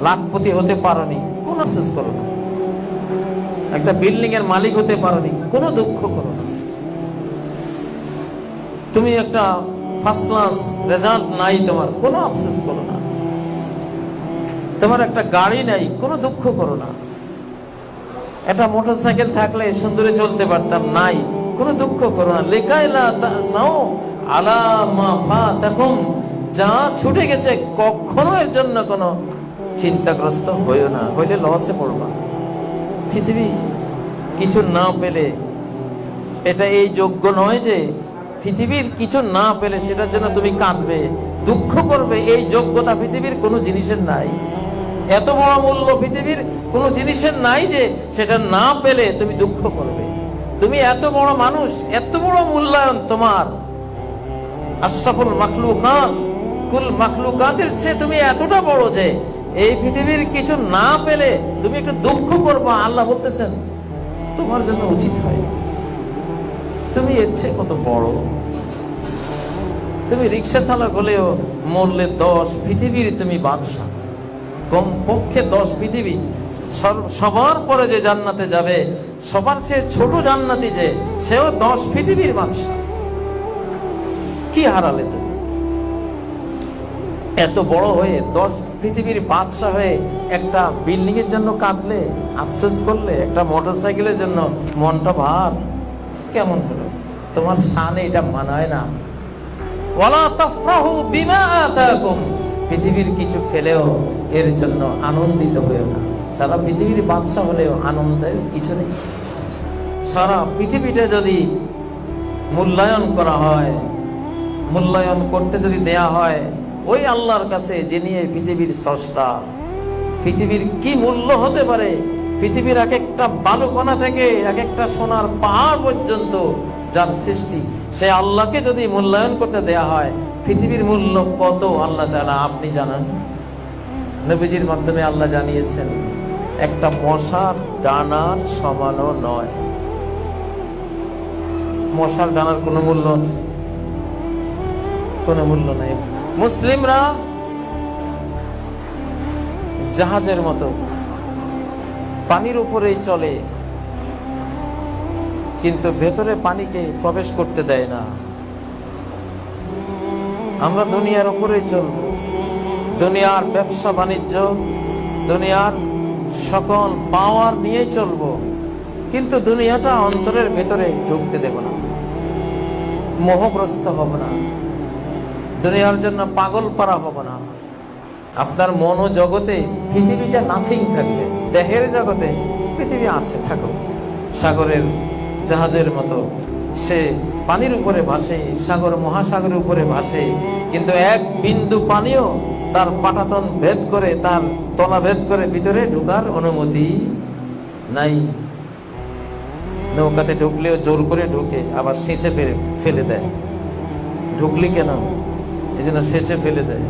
লাখপতি হতে পারোনি, কোনো আফসোস করো না। একটা বিল্ডিং এর মালিক হতে পারোনি, কোনো দুঃখ করো না। তুমি একটা ফার্স্ট ক্লাস রেজাল্ট নাই তোমার, কোনো আফসোস করো না। তোমার একটা গাড়ি নাই, কোনো দুঃখ করো না। একটা মোটরসাইকেল থাকলে সুন্দরে চলতে পারতাম, নাই, কোনো দুঃখ করো না। লিকাইলা তাসাউ আলা মা ফাতাকুম, যা ছুটে গেছে কখনো এর জন্য কোনো চিন্তাগ্রস্ত হইও না, হইলে লসে পড়বা। পৃথিবী কিছু না পেলে এটা এই যোগ্য নয় যে পৃথিবীর কিছু না পেলে সেটার জন্য তুমি কাঁদবে, দুঃখ করবে। এই যোগ্যতা পৃথিবীর কোনো জিনিসের নাই। এত বড় মূল্য পৃথিবীর কোনো জিনিসের নাই যে সেটা না পেলে তুমি দুঃখ করবে। তুমি এত বড় মানুষ, এত বড় মূল্যায়ন তোমার, আশরাফুল মাখলুকাত, কুল মাখলুকাতের চেয়ে তুমি এতটা বড় যে এই পৃথিবীর কিছু না পেলে তুমি একটু দুঃখ করবা। আল্লাহ বলতেছেন তোমার জন্য উচিত হয়, তুমি এর চেয়ে কত বড়। তুমি রিক্সা চালক হলেও মরলে 10 পৃথিবীর তুমি বাদশা, কমপক্ষে 10 পৃথিবী। সবার পরে যে জান্নাতে যাবে, সবার চেয়ে ছোট জান্নাতি যে, সেও 10 পৃথিবীর বাদশা। কি হারালে তুমি? এত বড় হয়ে 10 পৃথিবীর বাদশা হয়ে একটা বিল্ডিং এর জন্য কাঁদলে, আফসোস করলে, একটা মোটরসাইকেলের জন্য মনটা ভার, কেমন হলো? তোমার শানে এটা মানায় না। ওয়ালা তাফরাহু বিমা আতাকুম, পৃথিবীর কিছু পেলেও এর জন্য আনন্দিত হয়েও না। সারা পৃথিবীর বাদশা হলেও আনন্দের কিছু নেই। সারা পৃথিবীটা যদি মূল্যায়ন করা হয়, মূল্যায়ন করতে যদি দেয়া হয় ওই আল্লাহর কাছে, যিনি এই পৃথিবীর স্রষ্টা, পৃথিবীর কি মূল্য হতে পারে? পৃথিবীর এক একটা বালুকণা থেকে এক একটা সোনার পাহাড় পর্যন্ত যার সৃষ্টি, সে আল্লাহকে যদি মূল্যায়ন করতে দেয়া হয়, পৃথিবীর মূল্য কত আল্লাহ তাআলা আপনি জানেন। নবীজির মাধ্যমে আল্লাহ জানিয়েছেন একটা মশার ডানার সমানও নয়। মশার ডানার কোনো মূল্য আছে? কোনো মূল্য নাই। মুসলিমরা জাহাজের মতো পানির উপরেই চলে, কিন্তু ভেতরে পানিকে প্রবেশ করতে দেয় না। আমরা দুনিয়ার উপরে চলব, দুনিয়ার ব্যবসা বাণিজ্য, দুনিয়ার সকল পাওয়ার নিয়ে চলব, কিন্তু দুনিয়াটা অন্তরের ভেতরে ঢুকতে দেব না, মোহগ্রস্ত হব না, দুনিয়ার জন্য পাগল পারা হব না। আপনার মনো জগতে পৃথিবীটা নাথিং থাকবে, দেহের জগতে পৃথিবী আছে, থাকুক। সাগরের জাহাজের মতো সে পানির উপরে ভাসে, সাগর মহাসাগরের উপরে ভাসে, কিন্তু এক বিন্দু পানিও তার পাটাতন ভেদ করে, তার তলা ভেদ করে ভিতরে ঢোকার অনুমতি নাই। নৌকাতে ঢুকলেও জোর করে ঢুকে, আবার সেচে ফেলে দেয়। ঢুকলি কেন? এই জন্য সেচে ফেলে দেয়।